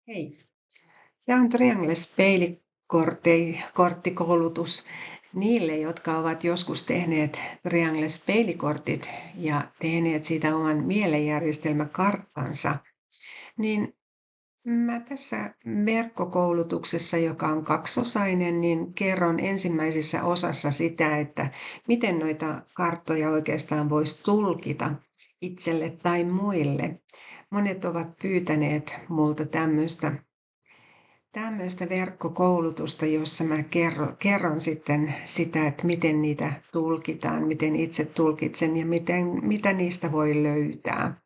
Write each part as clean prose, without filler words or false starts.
Hei, tämä on Triangles peilikorttikoulutus niille, jotka ovat joskus tehneet Triangles peilikortit ja tehneet siitä oman mielenjärjestelmäkarttansa. Niin mä tässä verkkokoulutuksessa, joka on kaksosainen, niin kerron ensimmäisessä osassa sitä, että miten noita karttoja oikeastaan voisi tulkita itselle tai muille. Monet ovat pyytäneet multa tämmöistä verkkokoulutusta, jossa mä kerron sitten sitä, että miten niitä tulkitaan, miten itse tulkitsen ja mitä niistä voi löytää.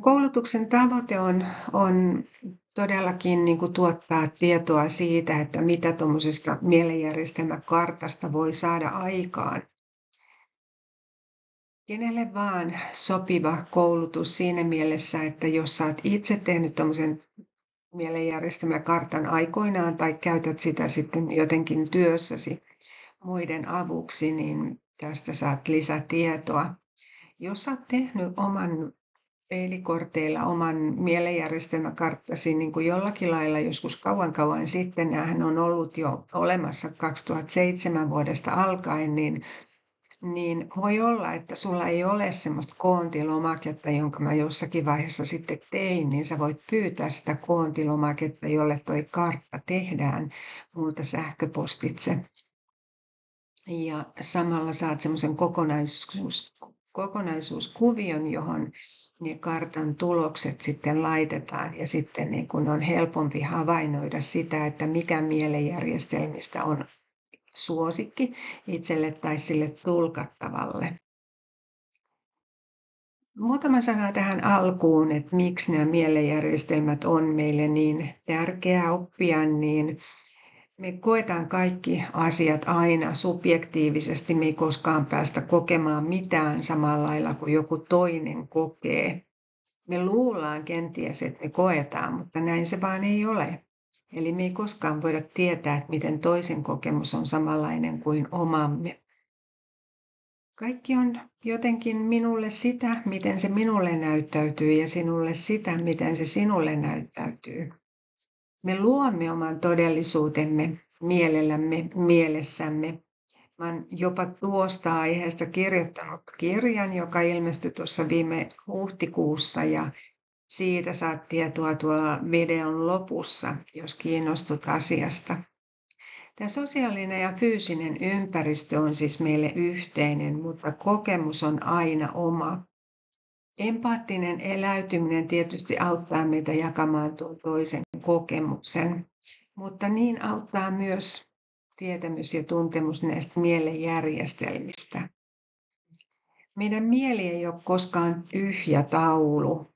Koulutuksen tavoite on todellakin niin kuin tuottaa tietoa siitä, että mitä tuommoisesta mielenjärjestelmäkartasta voi saada aikaan. Kenelle vaan sopiva koulutus siinä mielessä, että jos sä oot itse tehnyt tuommoisen mielenjärjestelmäkartan aikoinaan tai käytät sitä sitten jotenkin työssäsi muiden avuksi, niin tästä saat lisätietoa. Jos sä oot tehnyt oman peilikorteilla oman mielenjärjestelmäkarttasi niin kuin jollakin lailla joskus kauan sitten, ja hän on ollut jo olemassa 2007 vuodesta alkaen, niin voi olla, että sulla ei ole semmoista koontilomaketta, jonka mä jossakin vaiheessa sitten tein, niin sä voit pyytää sitä koontilomaketta, jolle toi kartta tehdään multa sähköpostitse. Ja samalla saat semmoisen kokonaisuuskuvion, johon ne kartan tulokset sitten laitetaan ja sitten niin kun on helpompi havainnoida sitä, että mikä mielenjärjestelmistä on suosikki itselle tai sille tulkattavalle. Muutama sana tähän alkuun, että miksi nämä mielenjärjestelmät on meille niin tärkeää oppia, niin me koetaan kaikki asiat aina subjektiivisesti, me ei koskaan päästä kokemaan mitään samalla lailla kuin joku toinen kokee. Me luullaan kenties, että me koetaan, mutta näin se vaan ei ole. Eli me ei koskaan voida tietää, että miten toisen kokemus on samanlainen kuin omamme. Kaikki on jotenkin minulle sitä, miten se minulle näyttäytyy, ja sinulle sitä, miten se sinulle näyttäytyy. Me luomme oman todellisuutemme mielellämme, mielessämme. Mä olen jopa tuosta aiheesta kirjoittanut kirjan, joka ilmestyi tuossa viime huhtikuussa, ja siitä saat tietoa tuolla videon lopussa, jos kiinnostut asiasta. Tämä sosiaalinen ja fyysinen ympäristö on siis meille yhteinen, mutta kokemus on aina oma. Empaattinen eläytyminen tietysti auttaa meitä jakamaan tuon toisen kokemuksen, mutta niin auttaa myös tietämys ja tuntemus näistä mielenjärjestelmistä. Meidän mieli ei ole koskaan tyhjä taulu,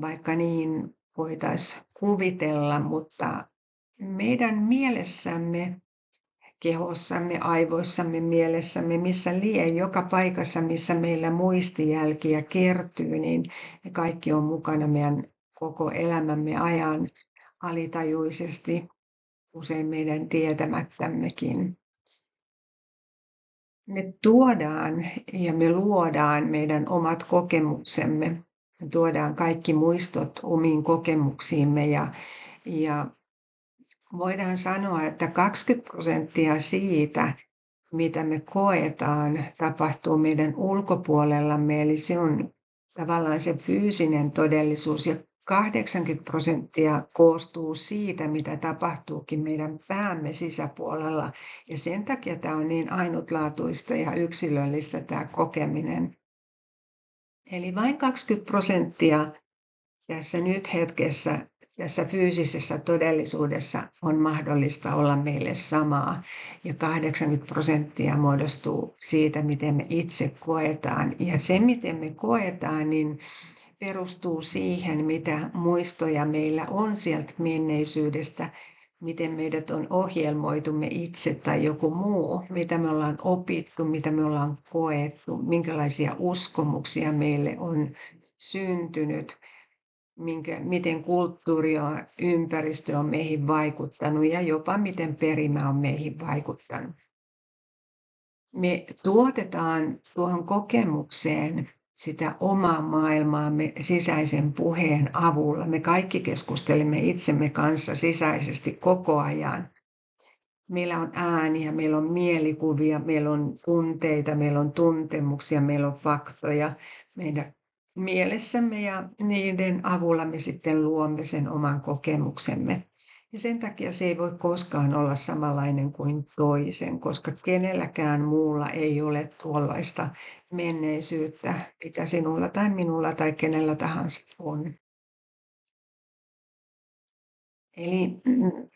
vaikka niin voitaisiin kuvitella, mutta meidän mielessämme, kehossamme, aivoissamme, mielessämme, missä lie, joka paikassa, missä meillä muistijälkiä kertyy, niin ne kaikki on mukana meidän koko elämämme ajan alitajuisesti, usein meidän tietämättämmekin. Me tuodaan ja me luodaan meidän omat kokemuksemme. Me tuodaan kaikki muistot omiin kokemuksiimme ja voidaan sanoa, että 20% siitä, mitä me koetaan, tapahtuu meidän ulkopuolellamme, eli se on tavallaan se fyysinen todellisuus, ja 80% koostuu siitä, mitä tapahtuukin meidän päämme sisäpuolella, ja sen takia tämä on niin ainutlaatuista ja yksilöllistä tämä kokeminen. Eli vain 20% tässä nyt hetkessä, tässä fyysisessä todellisuudessa on mahdollista olla meille samaa, ja 80% muodostuu siitä, miten me itse koetaan. Ja se, miten me koetaan, niin perustuu siihen, mitä muistoja meillä on sieltä menneisyydestä, miten meidät on ohjelmoitu me itse tai joku muu, mitä me ollaan opittu, mitä me ollaan koettu, minkälaisia uskomuksia meille on syntynyt, miten kulttuuri ja ympäristö on meihin vaikuttanut ja jopa miten perimä on meihin vaikuttanut. Me tuotetaan tuohon kokemukseen sitä omaa maailmaamme sisäisen puheen avulla. Me kaikki keskustelemme itsemme kanssa sisäisesti koko ajan. Meillä on ääniä, meillä on mielikuvia, meillä on tunteita, meillä on tuntemuksia, meillä on faktoja meidän mielessämme ja niiden avulla me sitten luomme sen oman kokemuksemme. Ja sen takia se ei voi koskaan olla samanlainen kuin toisen, koska kenelläkään muulla ei ole tuollaista menneisyyttä, mitä sinulla tai minulla tai kenellä tahansa on. Eli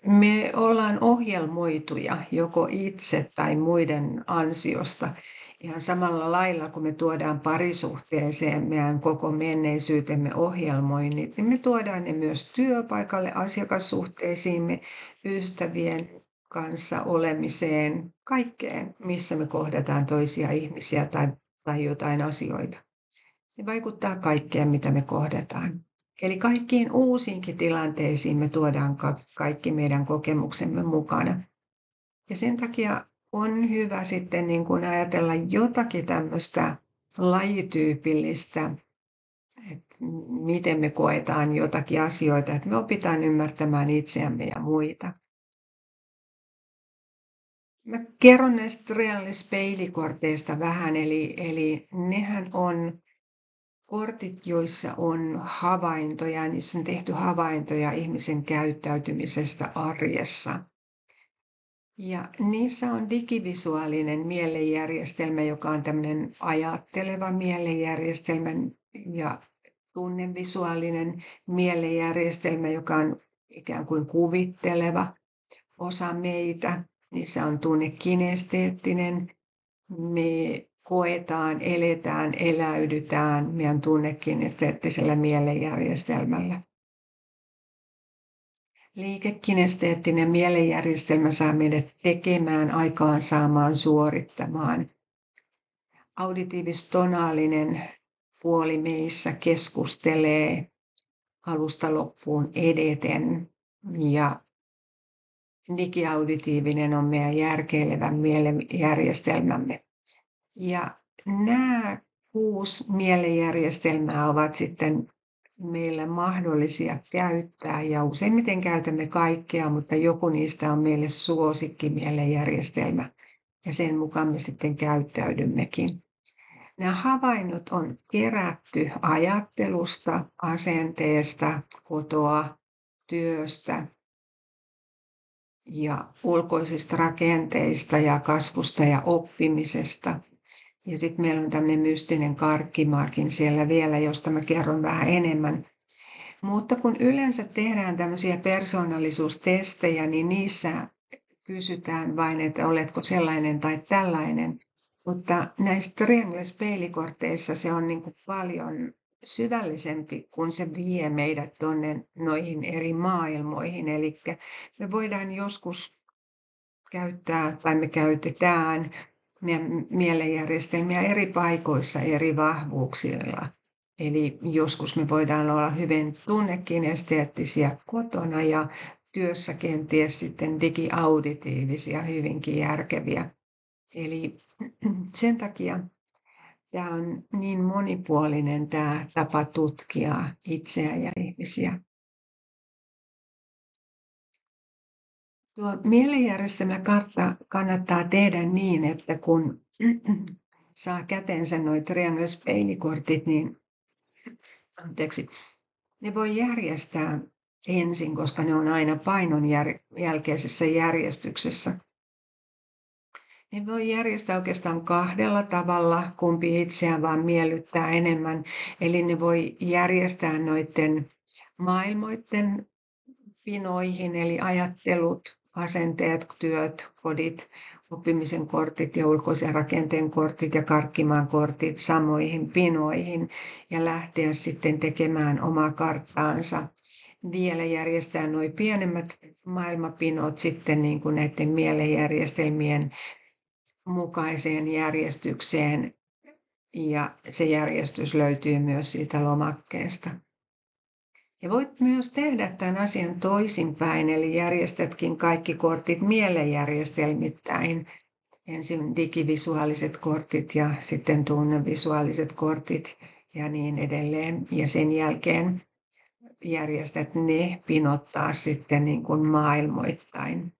me ollaan ohjelmoituja joko itse tai muiden ansiosta. Ihan samalla lailla, kun me tuodaan parisuhteeseen meidän koko menneisyytemme ohjelmoinnit, niin me tuodaan ne myös työpaikalle, asiakassuhteisiimme, ystävien kanssa olemiseen, kaikkeen, missä me kohdataan toisia ihmisiä tai jotain asioita. Ne vaikuttaa kaikkeen, mitä me kohdataan. Eli kaikkiin uusiinkin tilanteisiin me tuodaan kaikki meidän kokemuksemme mukana. Ja sen takia on hyvä sitten niin kuin ajatella jotakin tämmöistä lajityypillistä, että miten me koetaan jotakin asioita, että me opitaan ymmärtämään itseämme ja muita. Mä kerron näistä reaalispeilikorteista vähän, eli nehän on kortit, joissa on havaintoja, niissä on tehty havaintoja ihmisen käyttäytymisestä arjessa. Ja niissä on digivisuaalinen mielenjärjestelmä, joka on tämmöinen ajatteleva mielenjärjestelmä, ja tunnevisuaalinen mielenjärjestelmä, joka on ikään kuin kuvitteleva osa meitä. Niissä on tunnekinesteettinen. Me koetaan, eletään, eläydytään meidän tunnekinesteettisellä mielenjärjestelmällä. Liikekinesteettinen mielenjärjestelmä saa meidät tekemään, aikaansaamaan, suorittamaan. Auditiivis-tonaalinen puoli meissä keskustelee alusta loppuun edeten ja digiauditiivinen on meidän järkeilevän mielenjärjestelmämme. Ja nämä 6 mielenjärjestelmää ovat sitten meillä mahdollisia käyttää ja useimmiten käytämme kaikkea, mutta joku niistä on meille suosikkimielenjärjestelmä ja sen mukaan me sitten käyttäydymmekin. Nämä havainnot on kerätty ajattelusta, asenteesta, kotoa, työstä ja ulkoisista rakenteista ja kasvusta ja oppimisesta. Ja sitten meillä on tämmöinen mystinen karkkimaakin siellä vielä, josta mä kerron vähän enemmän. Mutta kun yleensä tehdään tämmöisiä persoonallisuustestejä, niin niissä kysytään vain, että oletko sellainen tai tällainen. Mutta näissä triangle-peilikorteissa se on niin kuin paljon syvällisempi, kun se vie meidät tuonne noihin eri maailmoihin. Eli me voidaan joskus käyttää tai me käytetään meidän mielenjärjestelmiä eri paikoissa eri vahvuuksilla. Eli joskus me voidaan olla hyvin tunnekinesteettisiä kotona ja työssä kenties sitten digiauditiivisia, hyvinkin järkeviä. Eli sen takia tämä on niin monipuolinen tämä tapa tutkia itseä ja ihmisiä. Tuo mielenjärjestelmäkartta kannattaa tehdä niin, että kun saa käteensä nuo triangle-peilikortit, niin ne voi järjestää ensin, koska ne on aina painon jälkeisessä järjestyksessä. Ne voi järjestää oikeastaan 2 tavalla, kumpi itseään vaan miellyttää enemmän. Eli ne voi järjestää noiden maailmoiden pinoihin, eli ajattelut, asenteet, työt, kodit, oppimisen kortit ja ulkoisen rakenteen kortit ja karkkimaan kortit samoihin pinoihin ja lähteä sitten tekemään omaa karttaansa. Vielä järjestää nuo pienemmät maailmapinot sitten niin kuin näiden mielenjärjestelmien mukaiseen järjestykseen ja se järjestys löytyy myös siitä lomakkeesta. Ja voit myös tehdä tämän asian toisinpäin, eli järjestätkin kaikki kortit mielenjärjestelmittäin. Ensin digivisuaaliset kortit ja sitten tunnevisuaaliset kortit ja niin edelleen. Ja sen jälkeen järjestät ne pinottaa sitten niin kuin maailmoittain.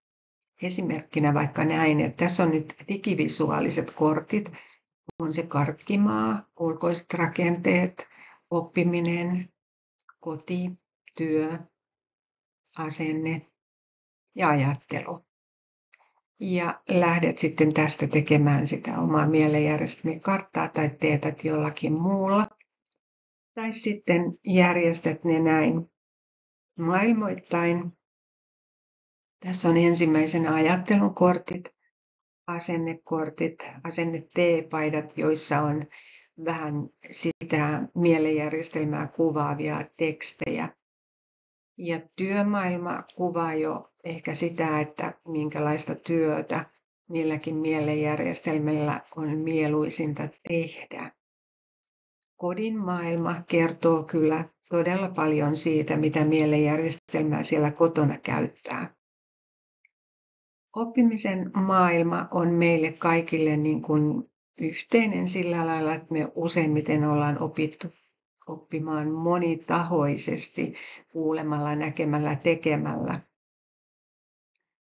Esimerkkinä vaikka näin, että tässä on nyt digivisuaaliset kortit. On se karkkimaa, ulkoiset rakenteet, oppiminen, koti, työ, asenne ja ajattelu. Ja lähdet sitten tästä tekemään sitä omaa mielenjärjestelmän karttaa tai teetät jollakin muulla. Tai sitten järjestät ne näin maailmoittain. Tässä on ensimmäisenä ajattelun kortit, asennekortit, asenne-teepaidat, joissa on vähän sitä mielenjärjestelmää kuvaavia tekstejä. Ja työmaailma kuvaa jo ehkä sitä, että minkälaista työtä milläkin mielenjärjestelmällä on mieluisinta tehdä. Kodin maailma kertoo kyllä todella paljon siitä, mitä mielenjärjestelmää siellä kotona käyttää. Oppimisen maailma on meille kaikille niin kuin yhteinen sillä lailla, että me useimmiten ollaan opittu oppimaan monitahoisesti kuulemalla, näkemällä, tekemällä.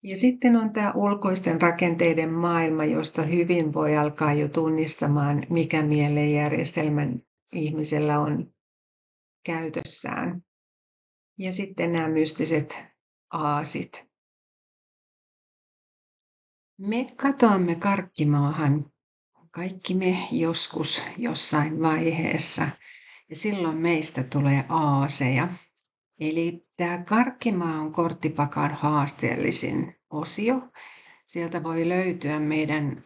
Ja sitten on tämä ulkoisten rakenteiden maailma, josta hyvin voi alkaa jo tunnistamaan, mikä mielenjärjestelmän ihmisellä on käytössään. Ja sitten nämä mystiset aasit. Me katoamme karkkimaahan, kaikki me joskus jossain vaiheessa, ja silloin meistä tulee aaseja. Eli tämä karkkimaa on korttipakan haasteellisin osio. Sieltä voi löytyä meidän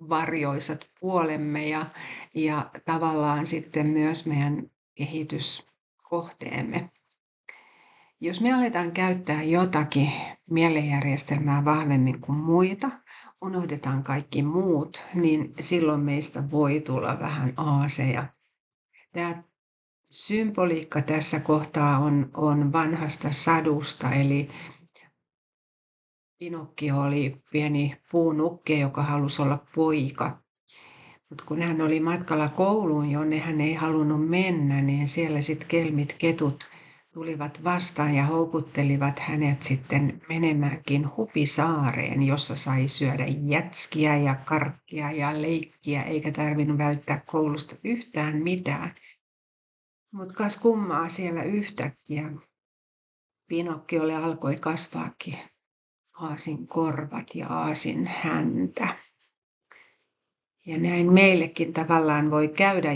varjoisat puolemme ja tavallaan sitten myös meidän kehityskohteemme. Jos me aletaan käyttää jotakin mielenjärjestelmää vahvemmin kuin muita, unohdetaan kaikki muut, niin silloin meistä voi tulla vähän aaseja. Tämä symboliikka tässä kohtaa on vanhasta sadusta, eli Pinokkio oli pieni puunukke, joka halusi olla poika. Mutta kun hän oli matkalla kouluun, jonne hän ei halunnut mennä, niin siellä sitten kelmit ketut tulivat vastaan ja houkuttelivat hänet sitten menemäänkin Hupisaareen, jossa sai syödä jätskiä ja karkkia ja leikkiä, eikä tarvinnut välttää koulusta yhtään mitään. Mutta kas kummaa siellä yhtäkkiä Pinokkiolle alkoi kasvaakin aasin korvat ja aasin häntä. Ja näin meillekin tavallaan voi käydä,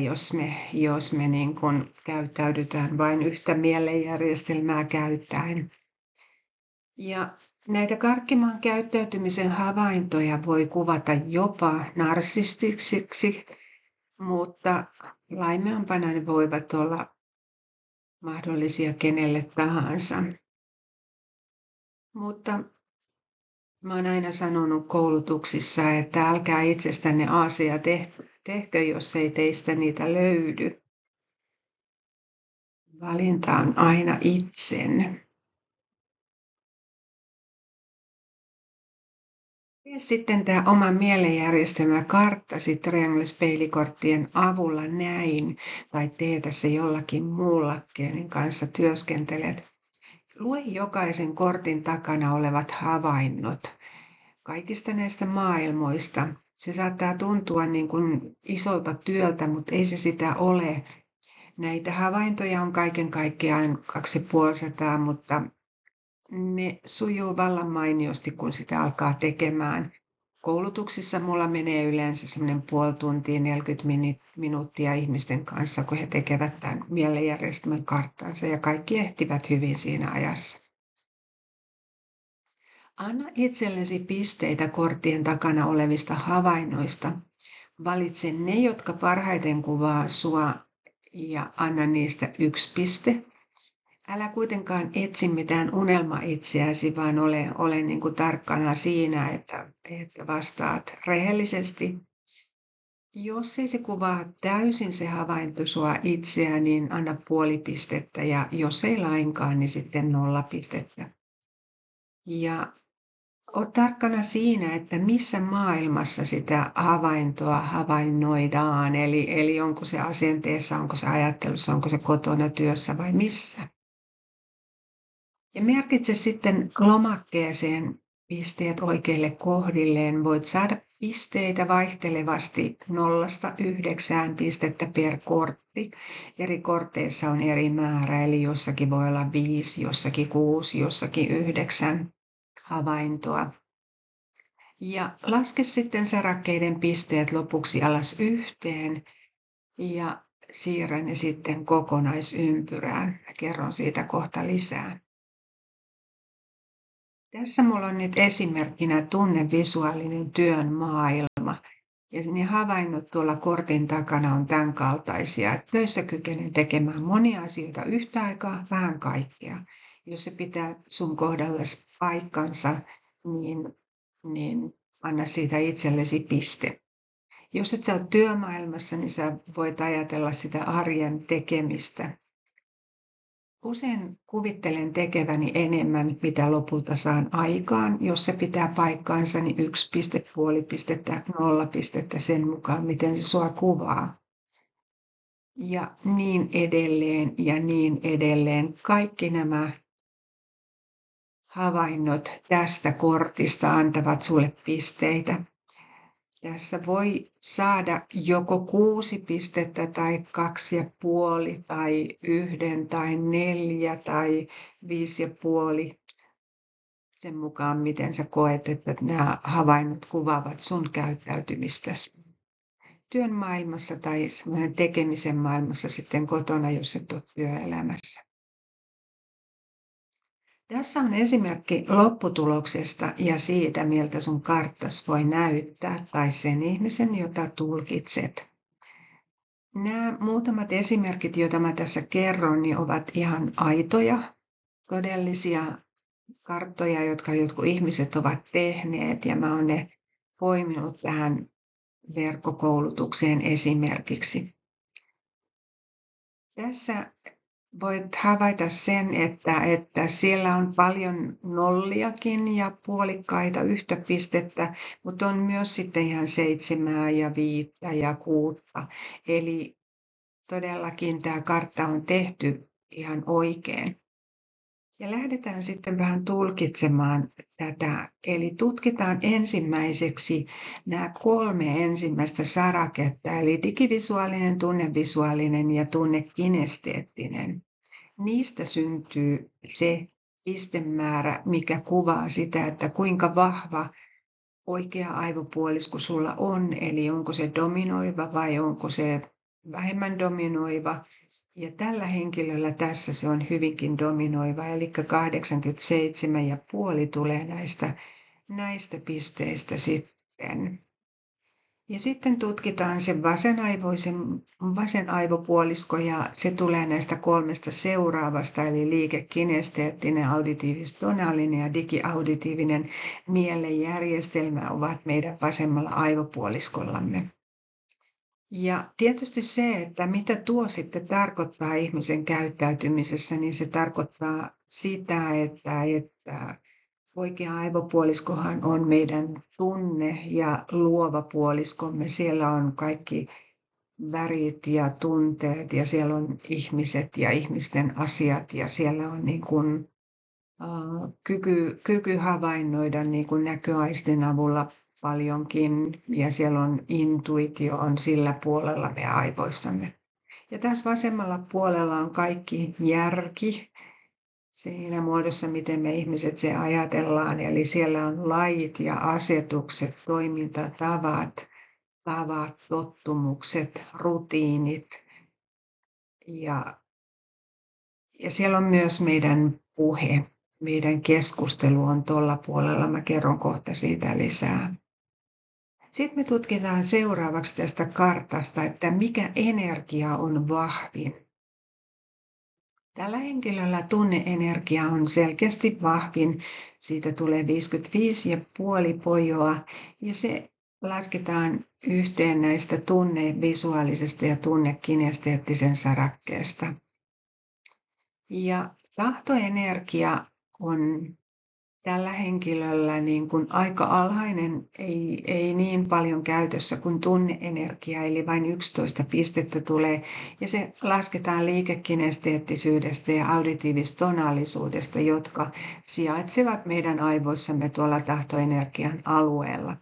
jos me niin kuin käyttäydytään vain yhtä mielenjärjestelmää käyttäen. Ja näitä karkkimaan käyttäytymisen havaintoja voi kuvata jopa narsistisiksi, mutta laimeampana ne voivat olla mahdollisia kenelle tahansa. Mutta mä oon aina sanonut koulutuksissa, että älkää itsestänne aaseja tehkö, jos ei teistä niitä löydy. Valinta on aina itsen. Tee sitten tämä oma mielenjärjestelmä karttasi triangle-peilikorttien avulla näin, tai teetä se jollakin muulla, kenen kanssa työskentelet. Lue jokaisen kortin takana olevat havainnot kaikista näistä maailmoista. Se saattaa tuntua niin kuin isolta työltä, mutta ei se sitä ole. Näitä havaintoja on kaiken kaikkiaan 250, mutta ne sujuu vallan mainiosti, kun sitä alkaa tekemään. Koulutuksissa mulla menee yleensä semmoinen puoli tuntia, 40 minuuttia ihmisten kanssa, kun he tekevät tämän mielenjärjestelmän karttansa ja kaikki ehtivät hyvin siinä ajassa. Anna itsellesi pisteitä korttien takana olevista havainnoista. Valitse ne, jotka parhaiten kuvaa sua ja anna niistä 1 piste. Älä kuitenkaan etsi mitään unelma-itseäsi, vaan ole niin kuin tarkkana siinä, että vastaat rehellisesti. Jos ei se kuvaa täysin se havainto sua itseä, niin anna 0,5 pistettä, ja jos ei lainkaan, niin sitten 0 pistettä. Ja Ole tarkkana siinä, että missä maailmassa sitä havaintoa havainnoidaan. Eli onko se asenteessa, onko se ajattelussa, onko se kotona, työssä vai missä. Ja merkitse sitten lomakkeeseen pisteet oikeille kohdilleen. Voit saada pisteitä vaihtelevasti 0–9 pistettä per kortti. Eri korteissa on eri määrä, eli jossakin voi olla 5, jossakin 6, jossakin 9 havaintoa. Ja laske sitten sarakkeiden pisteet lopuksi alas yhteen ja siirrä ne sitten kokonaisympyrään. Kerron siitä kohta lisää. Tässä mulla on nyt esimerkkinä tunnevisuaalinen työn maailma. Ja ne havainnot tuolla kortin takana on tämän kaltaisia, että töissä kykenen tekemään monia asioita yhtä aikaa, vähän kaikkea. Jos se pitää sun kohdallasi paikkansa, niin anna siitä itsellesi piste. Jos et sä ole työmaailmassa, niin sä voit ajatella sitä arjen tekemistä. Usein kuvittelen tekeväni enemmän, mitä lopulta saan aikaan. Jos se pitää paikkaansa, niin 1 piste, puoli pistettä, 0 pistettä sen mukaan, miten se sua kuvaa. Ja niin edelleen ja niin edelleen. Kaikki nämä havainnot tästä kortista antavat sulle pisteitä. Tässä voi saada joko 6 pistettä tai 2,5 tai 1 tai 4 tai 5,5. Sen mukaan, miten sä koet, että nämä havainnot kuvaavat sun käyttäytymistäsi työn maailmassa tai tekemisen maailmassa sitten kotona, jos et ole työelämässä. Tässä on esimerkki lopputuloksesta ja siitä, miltä sun karttas voi näyttää tai sen ihmisen, jota tulkitset. Nämä muutamat esimerkit, joita mä tässä kerron, niin ovat ihan aitoja, todellisia karttoja, jotka jotkut ihmiset ovat tehneet, ja mä oon ne poiminut tähän verkkokoulutukseen esimerkiksi. Tässä voit havaita sen, että siellä on paljon nolliakin ja puolikkaita yhtä pistettä, mutta on myös sitten ihan 7 ja 5 ja 6. Eli todellakin tämä kartta on tehty ihan oikein. Ja lähdetään sitten vähän tulkitsemaan tätä. Eli tutkitaan ensimmäiseksi nämä 3 ensimmäistä saraketta, eli digivisuaalinen, tunnevisuaalinen ja tunnekinesteettinen. Niistä syntyy se pistemäärä, mikä kuvaa sitä, että kuinka vahva oikea aivopuolisko sulla on, eli onko se dominoiva vai onko se vähemmän dominoiva. Ja tällä henkilöllä tässä se on hyvinkin dominoiva, eli 87,5 tulee näistä pisteistä sitten. Ja sitten tutkitaan se vasen aivopuolisko ja se tulee näistä 3 seuraavasta, eli liikekinesteettinen, auditiivis-tonaalinen ja digiauditiivinen mielenjärjestelmä ovat meidän vasemmalla aivopuoliskollamme. Ja tietysti se, että mitä tuo sitten tarkoittaa ihmisen käyttäytymisessä, niin se tarkoittaa sitä, että oikea aivopuoliskohan on meidän tunne- ja luova puoliskomme. Siellä on kaikki värit ja tunteet ja siellä on ihmiset ja ihmisten asiat ja siellä on niin kuin, kyky havainnoida niin kuin näköaistin avulla paljonkin ja siellä on intuitio on sillä puolella meidän aivoissamme. Ja tässä vasemmalla puolella on kaikki järki siinä muodossa, miten me ihmiset se ajatellaan. Eli siellä on lait ja asetukset, toimintatavat, tottumukset, rutiinit. Ja siellä on myös meidän puhe, meidän keskustelu on tuolla puolella. Mä kerron kohta siitä lisää. Sitten me tutkitaan seuraavaksi tästä kartasta, että mikä energia on vahvin. Tällä henkilöllä tunneenergia on selkeästi vahvin. Siitä tulee 55,5 pojoa ja se lasketaan yhteen näistä tunnevisuaalisesta ja tunnekinesteettisen sarakkeesta. Ja tahtoenergia on tällä henkilöllä niin kuin aika alhainen, ei niin paljon käytössä kuin tunneenergia, eli vain 11 pistettä tulee. Ja se lasketaan liikekinesteettisyydestä ja auditiivistonaalisuudesta, jotka sijaitsevat meidän aivoissamme tuolla tahtoenergian alueella.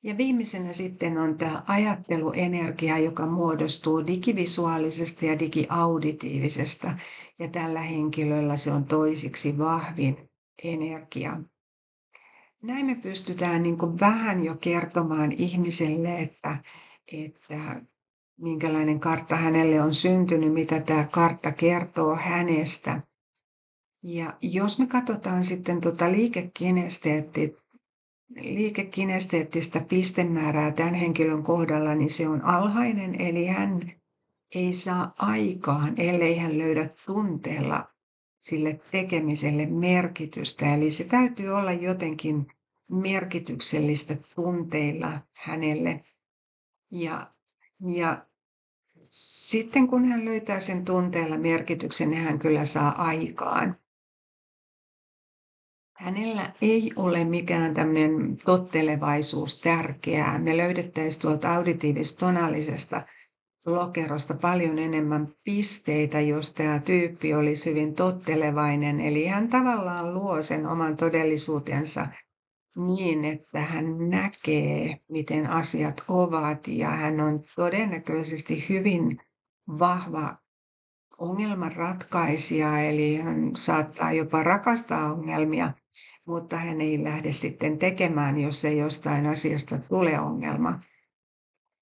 Ja viimeisenä sitten on tämä ajatteluenergia, joka muodostuu digivisuaalisesta ja digiauditiivisesta. Ja tällä henkilöllä se on toisiksi vahvin energia. Näin me pystytään niin kuin vähän jo kertomaan ihmiselle, että minkälainen kartta hänelle on syntynyt, mitä tämä kartta kertoo hänestä. Ja jos me katsotaan sitten tuota liikekinesteettistä pistemäärää tämän henkilön kohdalla, niin se on alhainen, eli hän ei saa aikaan, ellei hän löydä tunteella sille tekemiselle merkitystä. Eli se täytyy olla jotenkin merkityksellistä tunteilla hänelle. Ja sitten kun hän löytää sen tunteella merkityksen, niin hän kyllä saa aikaan. Hänellä ei ole mikään tämmöinen tottelevaisuus tärkeää. Me löydettäisiin tuolta auditiivis-tonaalisesta lokerosta paljon enemmän pisteitä, jos tämä tyyppi olisi hyvin tottelevainen. Eli hän tavallaan luo sen oman todellisuutensa niin, että hän näkee, miten asiat ovat, ja hän on todennäköisesti hyvin vahva ongelmanratkaisija, eli hän saattaa jopa rakastaa ongelmia, mutta hän ei lähde sitten tekemään, jos ei jostain asiasta tule ongelma.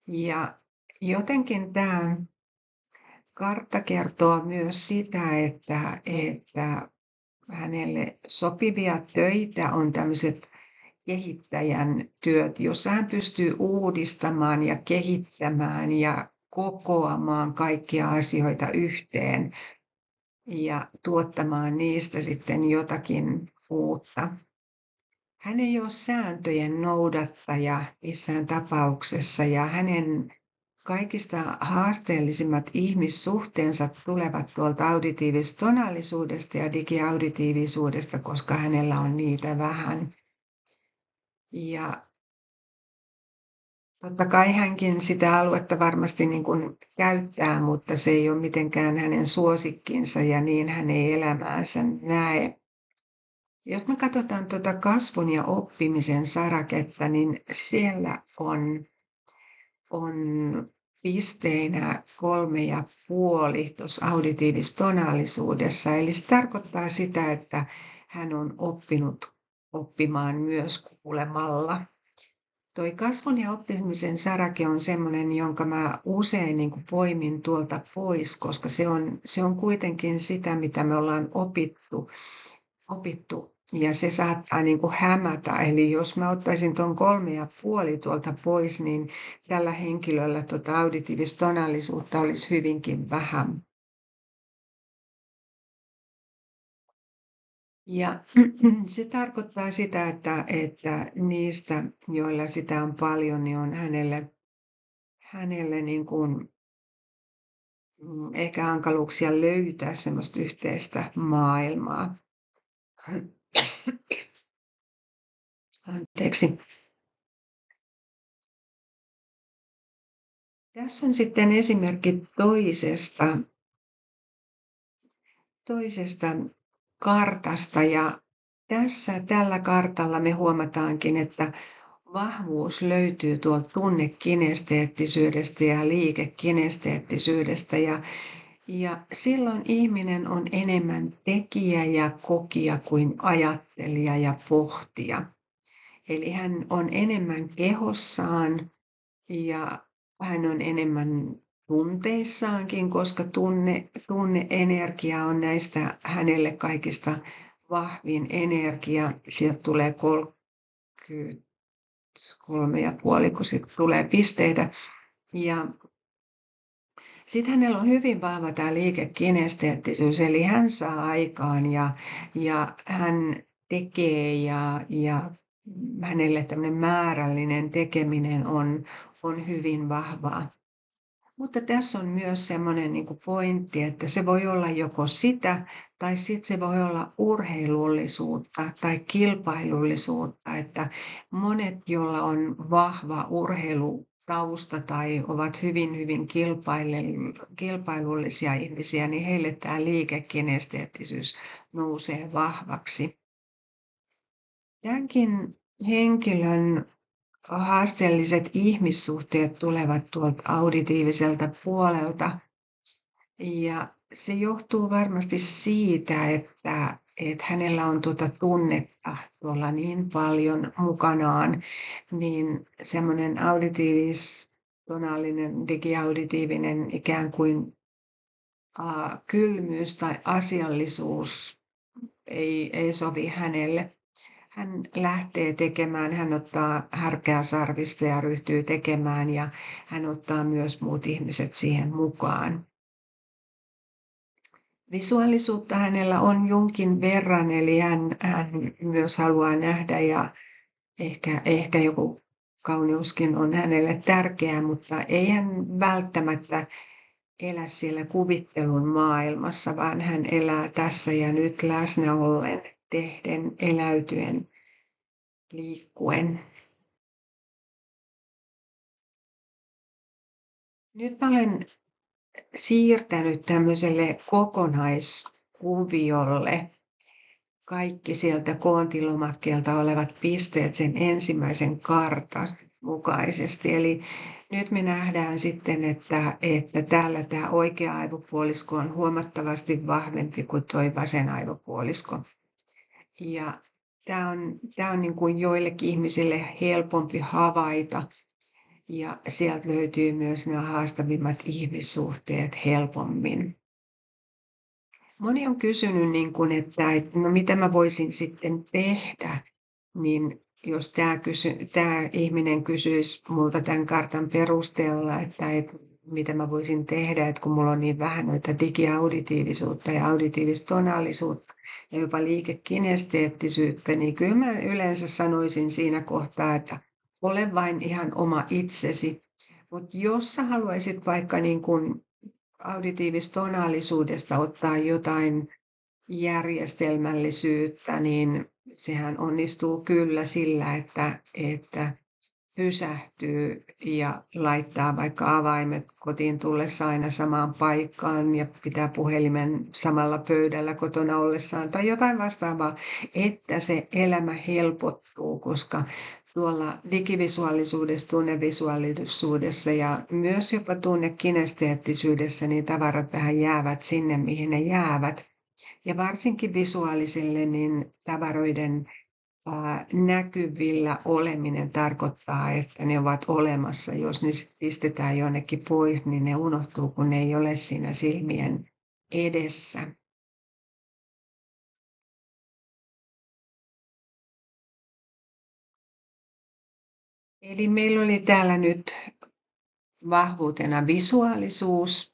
Ja jotenkin tämä kartta kertoo myös sitä, että hänelle sopivia töitä on tämmöiset kehittäjän työt, jossa hän pystyy uudistamaan ja kehittämään ja kokoamaan kaikkia asioita yhteen ja tuottamaan niistä sitten jotakin uutta. Hän ei ole sääntöjen noudattaja missään tapauksessa, ja hänen kaikista haasteellisimmat ihmissuhteensa tulevat tuolta auditiivis-tonaalisuudesta ja digiauditiivisuudesta, koska hänellä on niitä vähän. Ja totta kai hänkin sitä aluetta varmasti niin kuin käyttää, mutta se ei ole mitenkään hänen suosikkinsa, ja niin hän ei elämäänsä näe. Jos me katsotaan tuota kasvun ja oppimisen saraketta, niin siellä on pisteinä 3,5 tuossa auditiivis-tonaalisuudessa. Eli se tarkoittaa sitä, että hän on oppinut oppimaan myös kuulemalla. Toi kasvun ja oppimisen sarake on sellainen, jonka mä usein niin kuin poimin tuolta pois, koska se on kuitenkin sitä, mitä me ollaan opittu, ja se saattaa niin kuin hämätä. Eli jos mä ottaisin tuon 3,5 tuolta pois, niin tällä henkilöllä tuota auditiivis-tonaalisuutta olisi hyvinkin vähän. Ja se tarkoittaa sitä, että niistä, joilla sitä on paljon, niin on hänelle niin kuin, ehkä hankaluuksia löytää semmoista yhteistä maailmaa. Anteeksi. Tässä on sitten esimerkki toisesta kartasta, ja tällä kartalla me huomataankin, että vahvuus löytyy tuolta tunnekinesteettisyydestä ja liikekinesteettisyydestä, ja silloin ihminen on enemmän tekijä ja kokija kuin ajattelija ja pohtija. Eli hän on enemmän kehossaan ja hän on enemmän tunteissaankin, koska tunne-energia on näistä hänelle kaikista vahvin energia. Sieltä tulee 33,5, kun sitten tulee pisteitä. Ja sitten hänellä on hyvin vahva tämä liikekinesteettisyys, eli hän saa aikaan ja hän tekee ja hänelle tämmöinen määrällinen tekeminen on hyvin vahvaa. Mutta tässä on myös semmoinen niin kuin pointti, että se voi olla joko sitä, tai sitten se voi olla urheilullisuutta tai kilpailullisuutta, että monet, joilla on vahva urheilutausta tai ovat hyvin, hyvin kilpailullisia ihmisiä, niin heille tämä liikekinesteettisyys nousee vahvaksi. Tämänkin henkilön haasteelliset ihmissuhteet tulevat tuolta auditiiviselta puolelta. Ja se johtuu varmasti siitä, että hänellä on tuota tunnetta tuolla niin paljon mukanaan, niin semmoinen tonaalinen, digiauditiivinen ikään kuin kylmyys tai asiallisuus ei sovi hänelle. Hän lähtee tekemään, hän ottaa härkää sarvista ja ryhtyy tekemään ja hän ottaa myös muut ihmiset siihen mukaan. Visuaalisuutta hänellä on jonkin verran, eli hän myös haluaa nähdä ja ehkä joku kauneuskin on hänelle tärkeää, mutta ei hän välttämättä elä siellä kuvittelun maailmassa, vaan hän elää tässä ja nyt läsnä ollen, tehden, eläytyen, liikkuen. Nyt mä olen siirtänyt tämmöiselle kokonaiskuviolle kaikki sieltä koontilomakkeelta olevat pisteet sen ensimmäisen kartan mukaisesti. Eli nyt me nähdään sitten, että täällä tämä oikea aivopuolisko on huomattavasti vahvempi kuin tuo vasen aivopuolisko. Ja tämä on niin kuin joillekin ihmisille helpompi havaita. Ja sieltä löytyy myös nämä haastavimmat ihmissuhteet helpommin. Moni on kysynyt, että no mitä mä voisin sitten tehdä, niin jos tämä ihminen kysyisi multa tämän kartan perusteella, että mitä mä voisin tehdä, että kun mulla on niin vähän noita digiauditiivisuutta ja auditiivista tonaalisuutta ja jopa liikekinesteettisyyttä, niin kyllä mä yleensä sanoisin siinä kohtaa, että ole vain ihan oma itsesi. Mutta jos sä haluaisit vaikka niin kun auditiivista tonaalisuudesta ottaa jotain järjestelmällisyyttä, niin sehän onnistuu kyllä sillä, että pysähtyy ja laittaa vaikka avaimet kotiin tullessa aina samaan paikkaan ja pitää puhelimen samalla pöydällä kotona ollessaan tai jotain vastaavaa, että se elämä helpottuu, koska tuolla digivisuaalisuudessa, tunnevisuaalisuudessa ja myös jopa tunnekinesteettisyydessä niin tavarat vähän jäävät sinne, mihin ne jäävät. Ja varsinkin visuaaliselle niin tavaroiden näkyvillä oleminen tarkoittaa, että ne ovat olemassa. Jos ne pistetään jonnekin pois, niin ne unohtuu, kun ne ei ole siinä silmien edessä. Eli meillä oli täällä nyt vahvuutena visuaalisuus,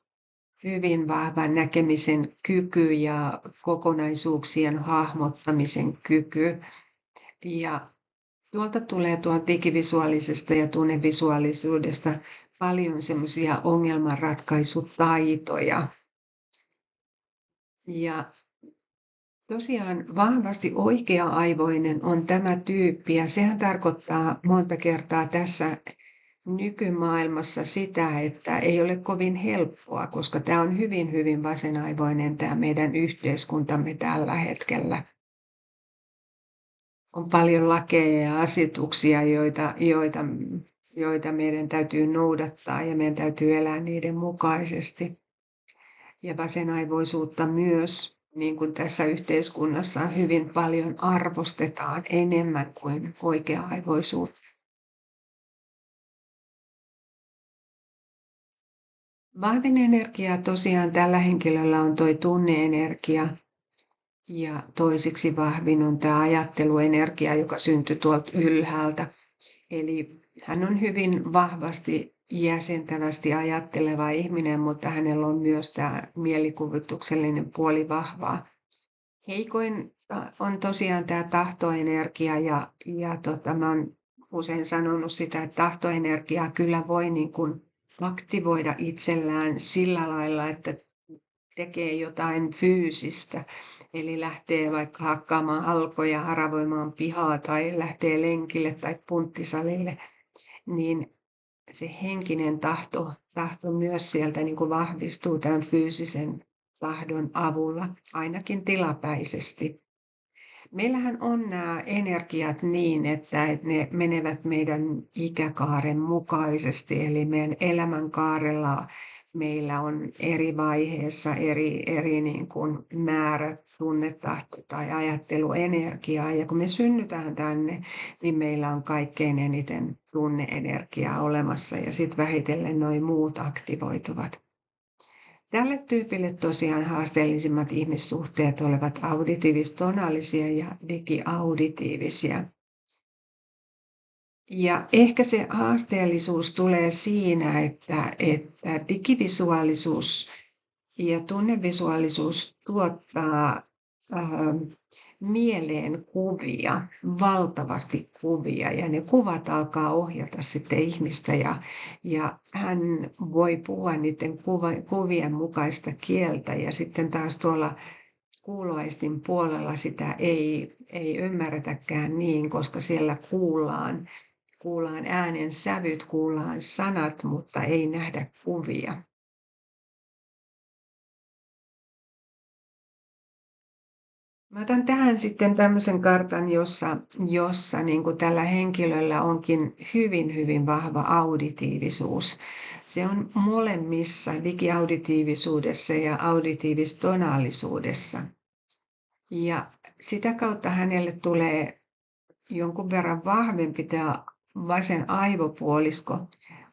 hyvin vahva näkemisen kyky ja kokonaisuuksien hahmottamisen kyky. Ja tuolta tulee tuon digivisuaalisesta ja tunnevisuaalisuudesta paljon semmoisia ongelmanratkaisutaitoja. Ja tosiaan vahvasti oikea-aivoinen on tämä tyyppi ja sehän tarkoittaa monta kertaa tässä nykymaailmassa sitä, että ei ole kovin helppoa, koska tämä on hyvin, hyvin vasenaivoinen tämä meidän yhteiskuntamme tällä hetkellä. On paljon lakeja ja asetuksia, joita meidän täytyy noudattaa ja meidän täytyy elää niiden mukaisesti. Ja vasenaivoisuutta myös, niin kuin tässä yhteiskunnassa hyvin paljon arvostetaan enemmän kuin oikea-aivoisuutta. Vahvin energia tosiaan tällä henkilöllä on tuo tunneenergia ja toisiksi vahvin on tämä ajatteluenergia, joka syntyy tuolta ylhäältä. Eli hän on hyvin vahvasti jäsentävästi ajatteleva ihminen, mutta hänellä on myös tämä mielikuvituksellinen puoli vahvaa. Heikoin on tosiaan tämä tahtoenergia ja mä olen usein sanonut sitä, että tahtoenergiaa kyllä voi niin kuin aktivoida itsellään sillä lailla, että tekee jotain fyysistä. Eli lähtee vaikka hakkaamaan halkoja, haravoimaan pihaa tai lähtee lenkille tai punttisalille, niin se henkinen tahto myös sieltä niin kuin vahvistuu tämän fyysisen tahdon avulla, ainakin tilapäisesti. Meillähän on nämä energiat niin, että ne menevät meidän ikäkaaren mukaisesti, eli meidän elämänkaarella meillä on eri vaiheessa eri niin kuin määrät, tunnetahto tai ajatteluenergiaa. Ja kun me synnytään tänne, niin meillä on kaikkein eniten tunneenergiaa olemassa ja sitten vähitellen nuo muut aktivoituvat. Tälle tyypille tosiaan haasteellisimmat ihmissuhteet olevat auditiivis-tonaalisia ja digiauditiivisia. Ja ehkä se haasteellisuus tulee siinä, että digivisuaalisuus ja tunnevisuaalisuus tuottaa mieleen kuvia, valtavasti kuvia, ja ne kuvat alkaa ohjata sitten ihmistä, ja hän voi puhua niiden kuvien mukaista kieltä, ja sitten taas tuolla kuuloaistin puolella sitä ei ymmärretäkään niin, koska siellä kuullaan äänen sävyt, kuullaan sanat, mutta ei nähdä kuvia. Mä otan tähän sitten tämmöisen kartan, jossa niin kuin tällä henkilöllä onkin hyvin, hyvin vahva auditiivisuus. Se on molemmissa digiauditiivisuudessa ja auditiivistonaalisuudessa. Ja sitä kautta hänelle tulee jonkun verran vahvempi tämä vasen aivopuolisko.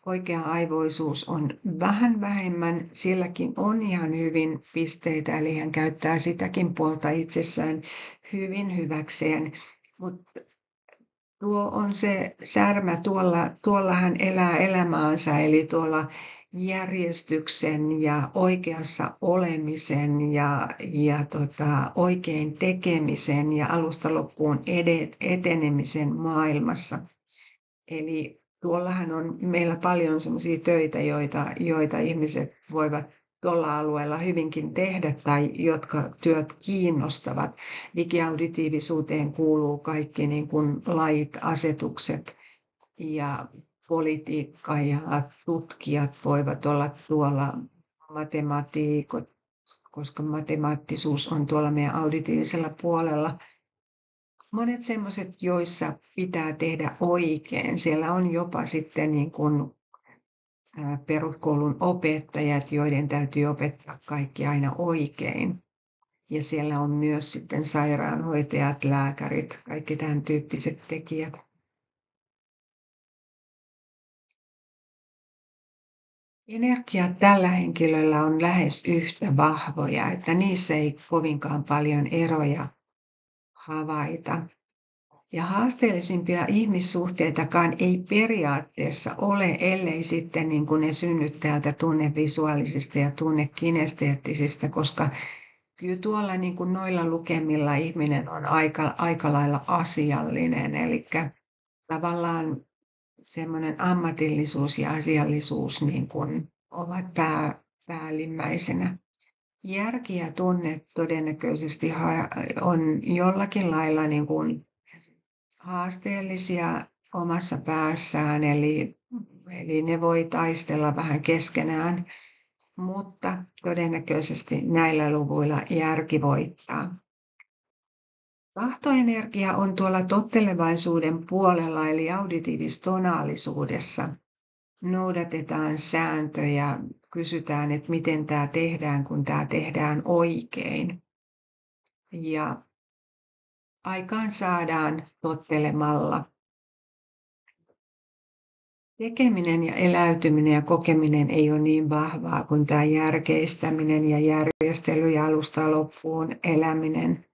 Oikea aivoisuus on vähän vähemmän, silläkin on ihan hyvin pisteitä, eli hän käyttää sitäkin puolta itsessään hyvin hyväkseen. Mutta tuo on se särmä, tuolla hän elää elämäänsä, eli tuolla järjestyksen ja oikeassa olemisen ja oikein tekemisen ja alusta loppuun etenemisen maailmassa. Eli tuollahan on meillä paljon sellaisia töitä, joita ihmiset voivat tuolla alueella hyvinkin tehdä tai jotka työt kiinnostavat. Digiauditiivisuuteen kuuluu kaikki niin kuin lait, asetukset ja politiikka ja tutkijat voivat olla tuolla, matematiikot, koska matemaattisuus on tuolla meidän auditiivisella puolella. Monet semmoiset, joissa pitää tehdä oikein. Siellä on jopa sitten niin kuin peruskoulun opettajat, joiden täytyy opettaa kaikki aina oikein. Ja siellä on myös sitten sairaanhoitajat, lääkärit, kaikki tämän tyyppiset tekijät. Energiat tällä henkilöllä on lähes yhtä vahvoja, että niissä ei kovinkaan paljon eroja havaita. Ja haasteellisimpia ihmissuhteitakaan ei periaatteessa ole, ellei sitten niin kuin ne synny täältä tunnevisuaalisista ja tunnekinesteettisistä, koska kyllä tuolla niin kuin noilla lukemilla ihminen on aika lailla asiallinen, eli tavallaan semmoinen ammatillisuus ja asiallisuus niin kuin ovat päällimmäisenä. Järki ja tunne todennäköisesti on jollakin lailla niin kuin haasteellisia omassa päässään, eli ne voi taistella vähän keskenään, mutta todennäköisesti näillä luvuilla järki voittaa. Tahtoenergia on tuolla tottelevaisuuden puolella, eli auditiivis-tonaalisuudessa. Noudatetaan sääntöjä, kysytään, että miten tämä tehdään, kun tämä tehdään oikein. Ja aikaan saadaan tottelemalla. Tekeminen ja eläytyminen ja kokeminen ei ole niin vahvaa kuin tämä järkeistäminen ja järjestely ja alusta loppuun eläminen.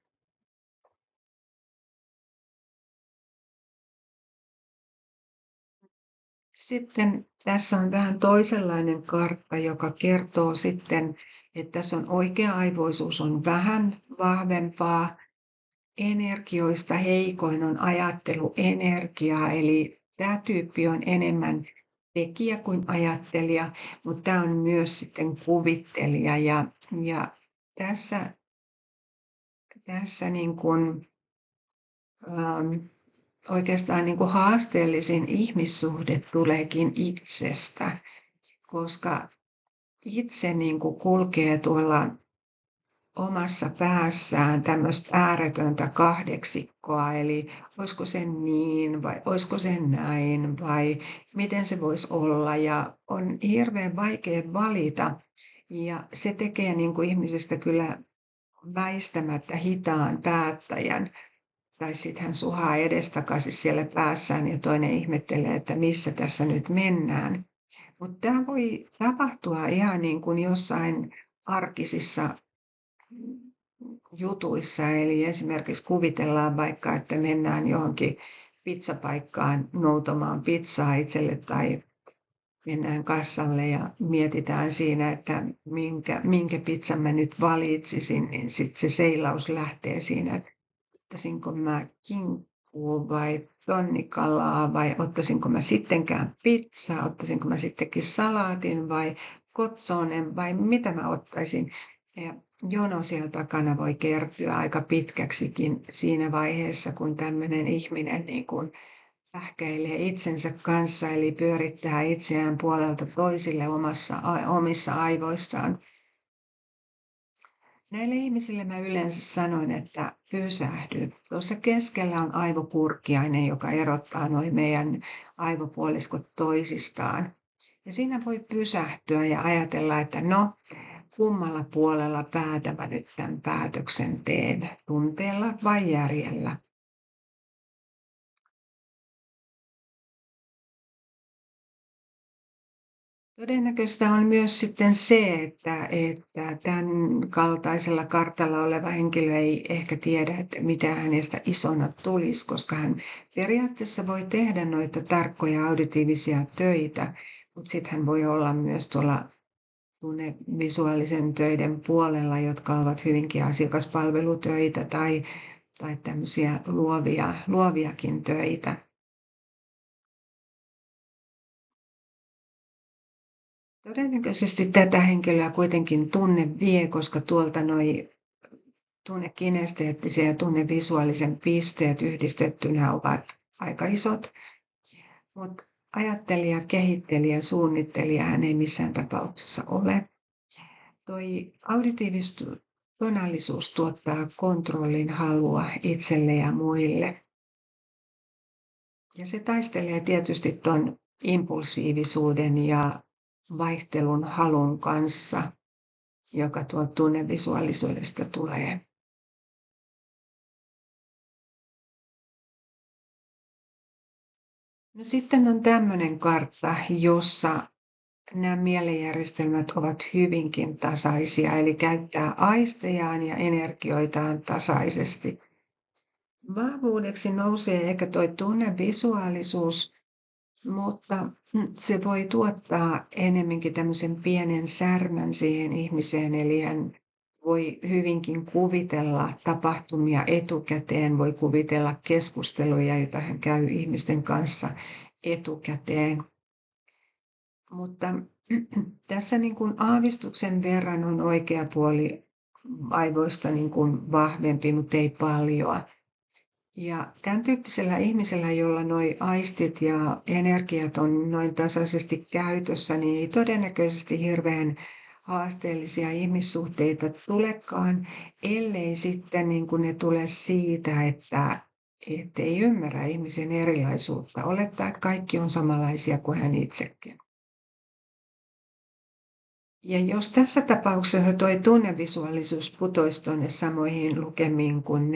Sitten tässä on vähän toisenlainen kartta, joka kertoo sitten, että tässä on oikea-aivoisuus on vähän vahvempaa. Energioista heikoin on ajatteluenergia, eli tämä tyyppi on enemmän tekijä kuin ajattelija, mutta tämä on myös sitten kuvittelija. Ja tässä niin kuin, oikeastaan niin kuin haasteellisin ihmissuhde tuleekin itsestä, koska itse niin kuin kulkee tuolla omassa päässään tämmöistä ääretöntä kahdeksikkoa, eli olisiko se niin vai olisiko se näin vai miten se voisi olla, ja on hirveän vaikea valita, ja se tekee niin kuin ihmisestä kyllä väistämättä hitaan päättäjän, tai sitten hän suhaa edestakaisin siellä päässään ja toinen ihmettelee, että missä tässä nyt mennään. Mutta tämä voi tapahtua ihan niin kuin jossain arkisissa jutuissa, eli esimerkiksi kuvitellaan vaikka, että mennään johonkin pizzapaikkaan noutamaan pizzaa itselle tai mennään kassalle ja mietitään siinä, että minkä pizzan mä nyt valitsisin, niin sitten se seilaus lähtee siinä, että ottaisinko mä kinkkua vai tonnikalaa vai ottaisinko mä sittenkään pizzaa, ottaisinko mä sittenkin salaatin vai kotsonen vai mitä mä ottaisin. Ja jono siellä takana voi kertyä aika pitkäksikin siinä vaiheessa, kun tämmöinen ihminen niin kuin pähkäilee itsensä kanssa, eli pyörittää itseään puolelta toisille omissa aivoissaan. Näille ihmisille mä yleensä sanoin, että pysähdy. Tuossa keskellä on aivopurkiainen, joka erottaa noin meidän aivopuoliskot toisistaan. Ja siinä voi pysähtyä ja ajatella, että no, kummalla puolella päätä mä nyt tämän päätöksen teen, tunteella vai järjellä. Todennäköistä on myös sitten se, että tämän kaltaisella kartalla oleva henkilö ei ehkä tiedä, että mitä hänestä isona tulisi, koska hän periaatteessa voi tehdä noita tarkkoja auditiivisia töitä, mutta sitten hän voi olla myös tuolla tunnevisuaalisen töiden puolella, jotka ovat hyvinkin asiakaspalvelutöitä tai tämmöisiä luoviakin töitä. Todennäköisesti tätä henkilöä kuitenkin tunne vie, koska tuolta noi tunnekinesteettisen ja tunnevisuaalisen pisteet yhdistettynä ovat aika isot. Mutta ajattelija, kehittelijä, suunnittelija hän ei missään tapauksessa ole. Toi auditiivis-tonallisuus tuottaa kontrollin halua itselle ja muille. Ja se taistelee tietysti ton impulsiivisuuden ja vaihtelun halun kanssa, joka tuolta tunnevisuaalisuudesta tulee. No sitten on tämmöinen kartta, jossa nämä mielenjärjestelmät ovat hyvinkin tasaisia, eli käyttää aistejaan ja energioitaan tasaisesti. Vahvuudeksi nousee ehkä tuo tunnevisuaalisuus, mutta se voi tuottaa enemmänkin tämmöisen pienen särmän siihen ihmiseen, eli hän voi hyvinkin kuvitella tapahtumia etukäteen, voi kuvitella keskusteluja, joita hän käy ihmisten kanssa etukäteen. Mutta tässä niin kuin aavistuksen verran on oikea puoli aivoista niin kuin vahvempi, mutta ei paljon. Ja tämän tyyppisellä ihmisellä, jolla nuo aistit ja energiat on noin tasaisesti käytössä, niin ei todennäköisesti hirveän haasteellisia ihmissuhteita tulekaan, ellei sitten niin kuin ne tule siitä, että ei ymmärrä ihmisen erilaisuutta, olettaa, että kaikki on samanlaisia kuin hän itsekin. Ja jos tässä tapauksessa tuo tunnevisuaalisuus putoisi tuonne samoihin lukemiin kuin 14-15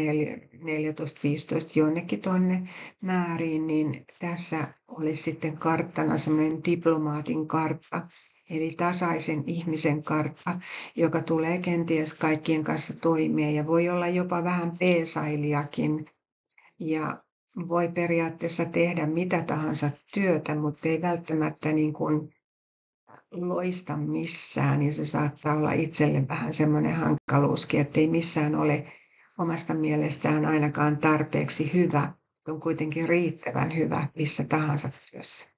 jonnekin tuonne määriin, niin tässä olisi sitten karttana semmoinen diplomaatin kartta, eli tasaisen ihmisen kartta, joka tulee kenties kaikkien kanssa toimia ja voi olla jopa vähän peesailijakin ja voi periaatteessa tehdä mitä tahansa työtä, mutta ei välttämättä niin kuin loista missään, ja se saattaa olla itselle vähän semmoinen hankaluuskin, että ei missään ole omasta mielestään ainakaan tarpeeksi hyvä, on kuitenkin riittävän hyvä missä tahansa työssä.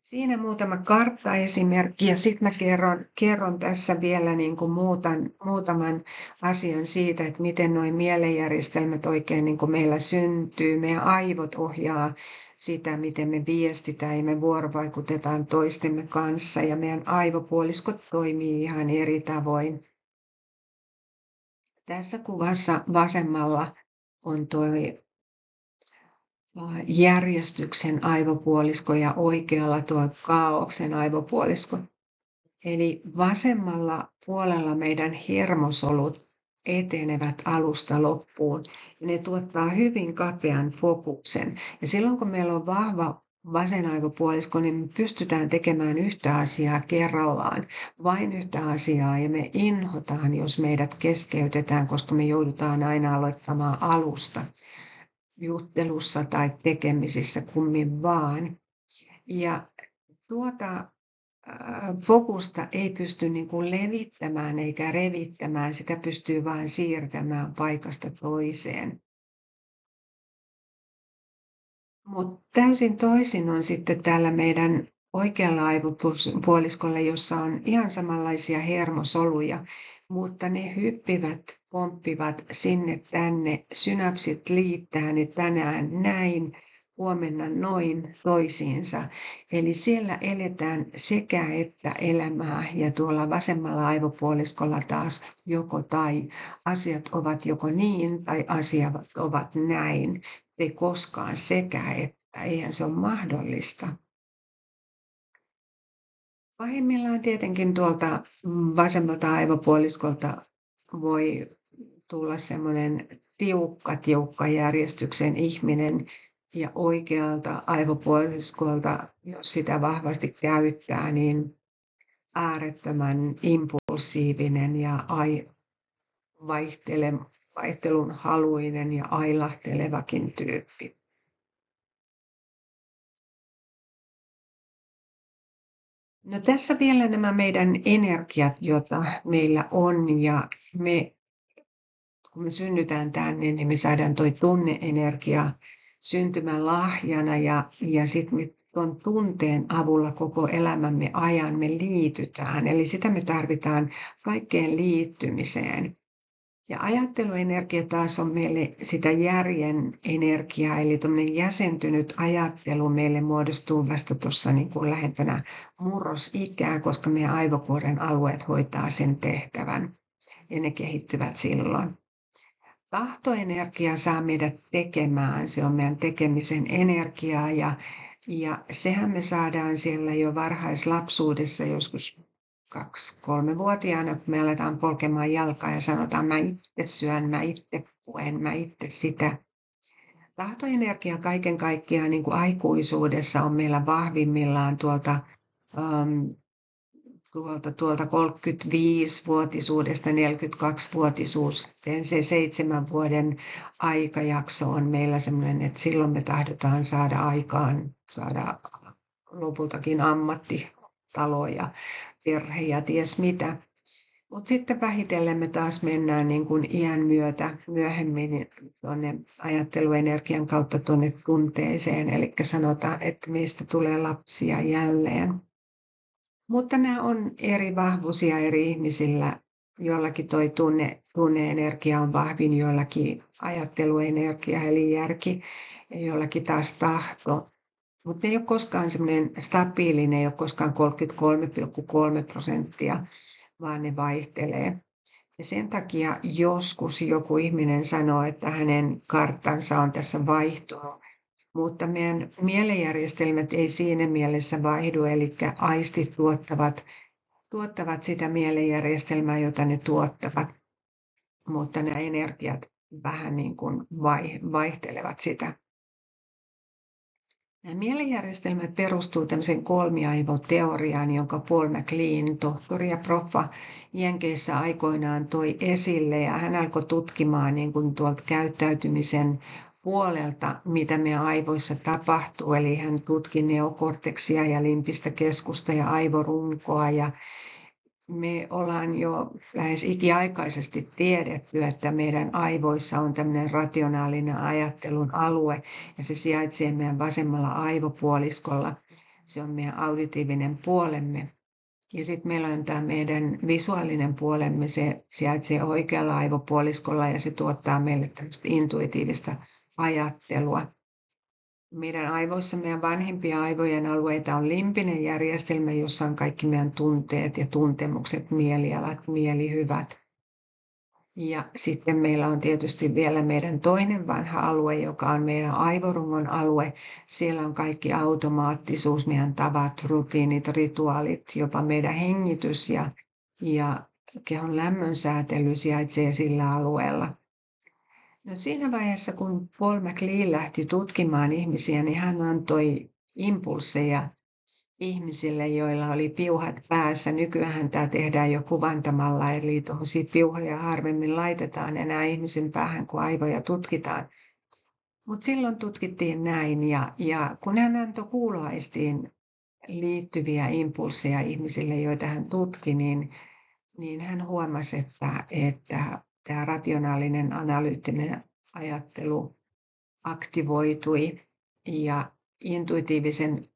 Siinä muutama karttaesimerkki ja sitten mä kerron tässä vielä niin kuin muutaman asian siitä, että miten nuo mielenjärjestelmät oikein niin kuin meillä syntyy. Meidän aivot ohjaa sitä, miten me viestitään ja me vuorovaikutetaan toistemme kanssa ja meidän aivopuoliskot toimii ihan eri tavoin. Tässä kuvassa vasemmalla on tuo järjestyksen aivopuolisko ja oikealla tuo kaaoksen aivopuolisko. Eli vasemmalla puolella meidän hermosolut etenevät alusta loppuun ja ne tuottaa hyvin kapean fokuksen. Ja silloin kun meillä on vahva vasen aivopuolisko, niin me pystytään tekemään yhtä asiaa kerrallaan, vain yhtä asiaa, ja me inhotaan, jos meidät keskeytetään, koska me joudutaan aina aloittamaan alusta juttelussa tai tekemisissä kummin vaan. Ja tuota fokusta ei pysty niin kuin levittämään eikä revittämään, sitä pystyy vain siirtämään paikasta toiseen. Mutta täysin toisin on sitten täällä meidän oikealla aivopuoliskolla, jossa on ihan samanlaisia hermosoluja, mutta ne hyppivät, pomppivat sinne tänne, synapsit liittää ne tänään näin, huomenna noin toisiinsa. Eli siellä eletään sekä että elämää ja tuolla vasemmalla aivopuoliskolla taas joko tai. Asiat ovat joko niin tai asiat ovat näin. Ei koskaan sekä että, eihän se ole mahdollista. Pahimmillaan tietenkin tuolta vasemmalta aivopuoliskolta voi tulla semmoinen tiukka järjestyksen ihminen ja oikealta aivopuoliskolta, jos sitä vahvasti käyttää, niin äärettömän impulsiivinen ja vaihtelun haluinen ja ailahtelevakin tyyppi. No tässä vielä nämä meidän energiat, joita meillä on, ja kun me synnytään tänne, niin me saadaan toi tunneenergia syntymän lahjana ja sitten me tuon tunteen avulla koko elämämme ajan me liitytään. Eli sitä me tarvitaan kaikkeen liittymiseen. Ja ajatteluenergia taas on meille sitä järjen energiaa, eli tuommoinen jäsentynyt ajattelu meille muodostuu vasta tuossa niin kuin lähempänä murrosikää, koska meidän aivokuoren alueet hoitaa sen tehtävän ja ne kehittyvät silloin. Tahtoenergia saa meidät tekemään, se on meidän tekemisen energiaa ja sehän me saadaan siellä jo varhaislapsuudessa joskus 2-3-vuotiaana, kun me aletaan polkemaan jalkaa ja sanotaan, mä itse syön, mä itse puen, mä itse sitä. Tahtoenergia kaiken kaikkiaan niin kuin aikuisuudessa on meillä vahvimmillaan tuolta 35-vuotisuudesta 42-vuotisuuteen. Se 7 vuoden aikajakso on meillä sellainen, että silloin me tahdotaan saada lopultakin ammattitalo ja perhe ja ties mitä. Mutta sitten vähitellen me taas mennään niin kuin iän myötä myöhemmin tuonne ajatteluenergian kautta tuonne tunteeseen. Eli sanotaan, että meistä tulee lapsia jälleen. Mutta nämä on eri vahvuisia eri ihmisillä. Jollakin toi tunneenergia on vahvin, jollakin ajatteluenergia eli järki ja jollakin taas tahto. Mutta ne ei ole koskaan semmoinen stabiili, ne ei ole koskaan 33,3%, vaan ne vaihtelee. Ja sen takia joskus joku ihminen sanoo, että hänen karttansa on tässä vaihtunut. Mutta meidän mielenjärjestelmät ei siinä mielessä vaihdu, eli aistit tuottavat sitä mielenjärjestelmää, jota ne tuottavat, mutta nämä energiat vähän niin kuin vaihtelevat sitä. Nämä mielenjärjestelmät perustuu tämmöiseen kolmiaivoteoriaan, jonka Paul MacLean, tohtori ja proffa Jenkeissä aikoinaan toi esille, ja hän alkoi tutkimaan niin kuin tuolta käyttäytymisen puolelta, mitä meidän aivoissa tapahtuu. Eli hän tutki neokorteksia ja limpistä keskusta ja aivorunkoa. Ja me ollaan jo lähes ikiaikaisesti tiedetty, että meidän aivoissa on tämmöinen rationaalinen ajattelun alue ja se sijaitsee meidän vasemmalla aivopuoliskolla. Se on meidän auditiivinen puolemme. Ja sitten meillä on tämä meidän visuaalinen puolemme, se sijaitsee oikealla aivopuoliskolla ja se tuottaa meille tämmöistä intuitiivista ajattelua. Meidän aivoissa meidän vanhimpia aivojen alueita on limbinen järjestelmä, jossa on kaikki meidän tunteet ja tuntemukset, mielialat, mielihyvät. Ja sitten meillä on tietysti vielä meidän toinen vanha alue, joka on meidän aivorungon alue. Siellä on kaikki automaattisuus, meidän tavat, rutiinit, rituaalit, jopa meidän hengitys ja kehon lämmönsäätely sijaitsee sillä alueella. No siinä vaiheessa, kun Paul MacLean lähti tutkimaan ihmisiä, niin hän antoi impulseja ihmisille, joilla oli piuhat päässä. Nykyään tämä tehdään jo kuvantamalla, eli tuollaisia piuhoja harvemmin laitetaan enää ihmisen päähän, kun aivoja tutkitaan. Mutta silloin tutkittiin näin, ja kun hän antoi kuuloaistiin liittyviä impulseja ihmisille, joita hän tutki, niin hän huomasi, että tämä rationaalinen, analyyttinen ajattelu aktivoitui ja intuitiivisen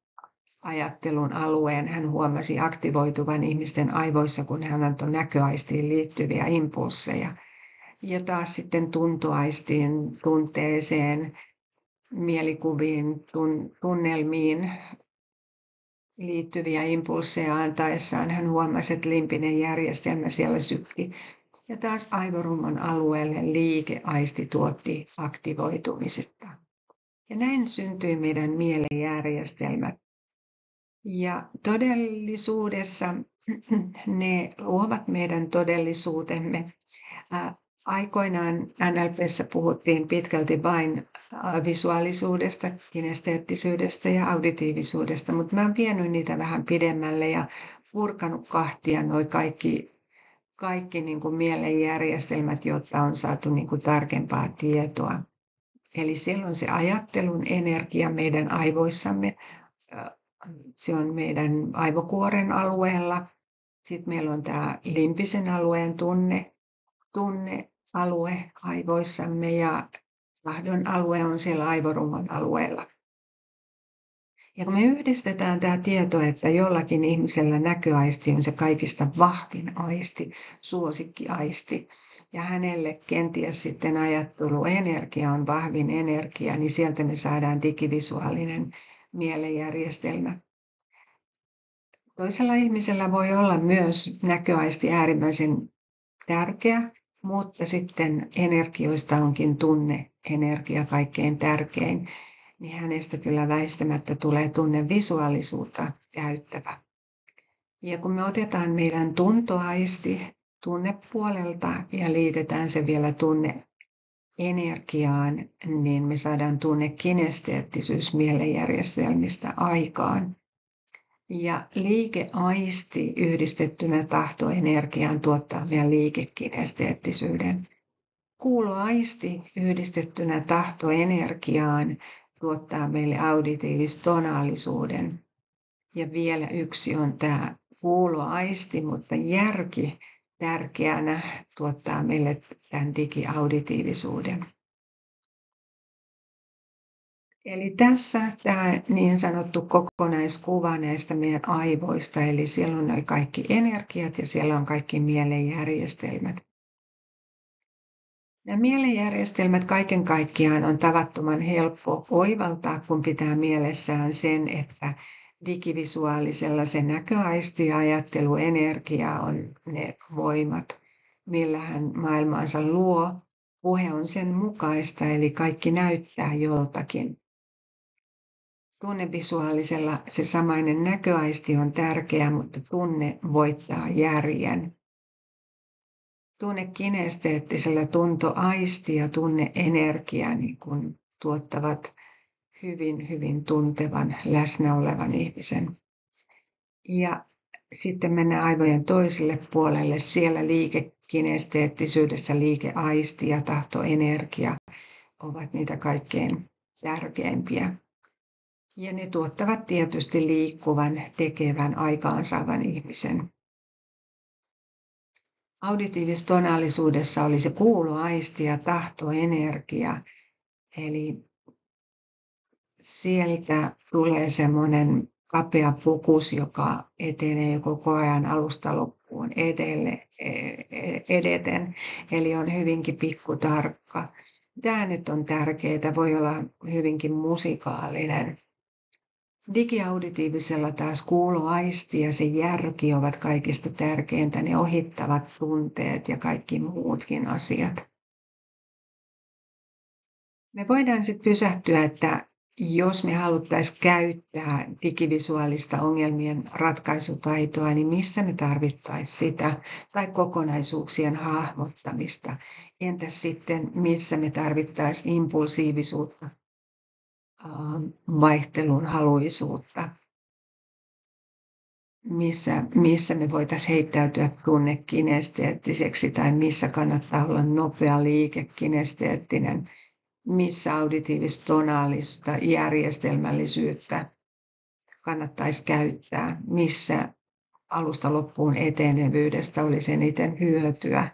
ajattelun alueen hän huomasi aktivoituvan ihmisten aivoissa, kun hän antoi näköaistiin liittyviä impulseja. Ja taas sitten tuntoaistiin, tunteeseen, mielikuviin, tunnelmiin liittyviä impulseja antaessaan hän huomasi, että limbinen järjestelmä siellä sykki. Ja taas aivorungon alueelle liikeaisti tuotti aktivoitumisesta. Ja näin syntyi meidän mielenjärjestelmät. Ja todellisuudessa ne luovat meidän todellisuutemme. Aikoinaan NLP:ssä puhuttiin pitkälti vain visuaalisuudesta, kinesteettisyydestä ja auditiivisuudesta, mutta mä oon vienyt niitä vähän pidemmälle ja purkanut kahtia nuo kaikki niin kuin mielenjärjestelmät, jotta on saatu niin kuin tarkempaa tietoa. Eli siellä on se ajattelun energia meidän aivoissamme. Se on meidän aivokuoren alueella. Sitten meillä on tämä limbisen alueen tunnealue aivoissamme ja tahdon alue on siellä aivorungon alueella. Ja kun me yhdistetään tämä tieto, että jollakin ihmisellä näköaisti on se kaikista vahvin aisti, suosikkiaisti, ja hänelle kenties sitten ajatteluenergia on vahvin energia, niin sieltä me saadaan digivisuaalinen mielenjärjestelmä. Toisella ihmisellä voi olla myös näköaisti äärimmäisen tärkeä, mutta sitten energioista onkin tunneenergia kaikkein tärkein, niin hänestä kyllä väistämättä tulee tunnevisuaalisuutta käyttävä. Ja kun me otetaan meidän tuntoaisti tunnepuolelta ja liitetään se vielä tunneenergiaan, niin me saadaan tunnekinesteettisyys mielenjärjestelmistä aikaan. Ja liikeaisti yhdistettynä tahtoenergiaan tuottaa meidän liikekinesteettisyyden. Kuuloaisti yhdistettynä tahtoenergiaan tuottaa meille auditiivis-tonaalisuuden. Ja vielä yksi on tämä kuuloaisti, mutta järki tärkeänä tuottaa meille tämän digiauditiivisuuden. Eli tässä tämä niin sanottu kokonaiskuva näistä meidän aivoista, eli siellä on noi kaikki energiat ja siellä on kaikki mielenjärjestelmät. Nämä mielenjärjestelmät kaiken kaikkiaan on tavattoman helppo oivaltaa, kun pitää mielessään sen, että digivisuaalisella se näköaisti ja ajatteluenergia on ne voimat, millä hän maailmaansa luo. Puhe on sen mukaista, eli kaikki näyttää joltakin. Tunnevisuaalisella se samainen näköaisti on tärkeä, mutta tunne voittaa järjen. Tunnekinesteettisellä tuntoaisti ja tunneenergia niin kun tuottavat hyvin tuntevan, läsnä olevan ihmisen. Ja sitten mennään aivojen toiselle puolelle. Siellä liikekinesteettisyydessä liikeaisti ja tahtoenergia ovat niitä kaikkein tärkeimpiä. Ja ne tuottavat tietysti liikkuvan, tekevän, aikaansaavan ihmisen. Auditiivis-tonaalisuudessa oli se kuuloaisti ja tahtoenergia. Eli sieltä tulee semmoinen kapea fokus, joka etenee koko ajan alusta loppuun edeten, eli on hyvinkin pikkutarkka. Tämä nyt on tärkeää, voi olla hyvinkin musikaalinen. Digiauditiivisella taas kuuloaisti ja se järki ovat kaikista tärkeintä, ne ohittavat tunteet ja kaikki muutkin asiat. Me voidaan sitten pysähtyä, että jos me haluttaisiin käyttää digivisuaalista ongelmien ratkaisutaitoa, niin missä me tarvittaisiin sitä, tai kokonaisuuksien hahmottamista. Entäs sitten, missä me tarvittaisiin impulsiivisuutta, vaihtelun haluisuutta, missä me voitaisiin heittäytyä tunnekinesteettiseksi, tai missä kannattaa olla nopea liike, kinesteettinen, missä auditiivista tonaalista järjestelmällisyyttä kannattaisi käyttää, missä alusta loppuun etenevyydestä olisi eniten hyötyä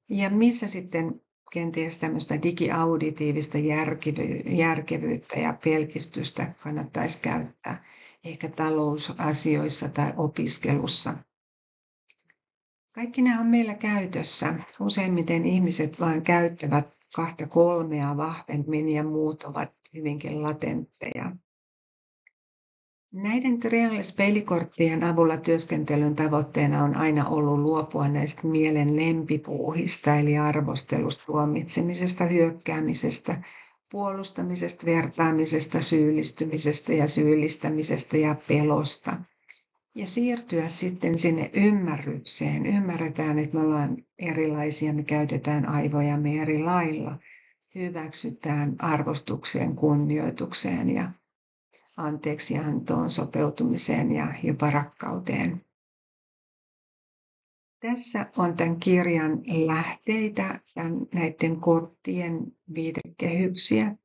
ja missä sitten kenties tämmöistä digiauditiivista järkevyyttä ja pelkistystä kannattaisi käyttää ehkä talousasioissa tai opiskelussa. Kaikki nämä on meillä käytössä. Useimmiten ihmiset vain käyttävät 2-3 vahvemmin ja muut ovat hyvinkin latentteja. Näiden Triangle-peilikorttien avulla työskentelyn tavoitteena on aina ollut luopua näistä mielen lempipuuhista, eli arvostelusta, tuomitsemisesta, hyökkäämisestä, puolustamisesta, vertaamisesta, syyllistymisestä ja syyllistämisestä ja pelosta. Ja siirtyä sitten sinne ymmärrykseen. Ymmärretään, että me ollaan erilaisia, me käytetään aivojamme eri lailla. Hyväksytään arvostukseen, kunnioitukseen ja anteeksiantoon, sopeutumiseen ja jopa rakkauteen. Tässä on tämän kirjan lähteitä ja näiden korttien viitekehyksiä.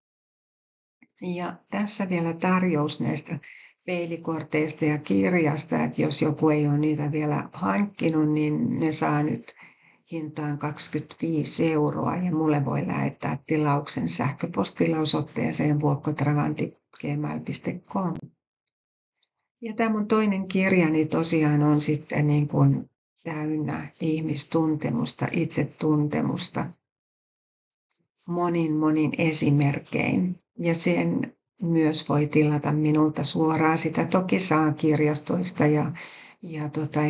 Ja tässä vielä tarjous näistä peilikorteista ja kirjasta, että jos joku ei ole niitä vielä hankkinut, niin ne saa nyt hintaan 25 € ja mulle voi lähettää tilauksen sähköpostilausoitteeseen vuokkotravanti@gmail.com. Ja tämä mun toinen kirjani tosiaan on sitten niin kuin täynnä ihmistuntemusta, itsetuntemusta monin esimerkein. Ja sen myös voi tilata minulta suoraan. Sitä toki saa kirjastoista ja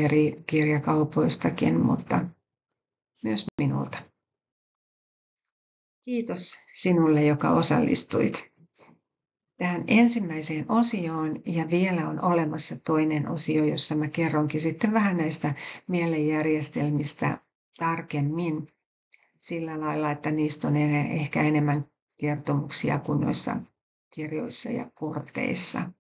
eri kirjakaupoistakin, mutta myös minulta. Kiitos sinulle, joka osallistuit tähän ensimmäiseen osioon. Ja vielä on olemassa toinen osio, jossa mä kerronkin sitten vähän näistä mielenjärjestelmistä tarkemmin. Sillä lailla, että niistä on ehkä enemmän kertomuksia kuin noissa kirjoissa ja korteissa.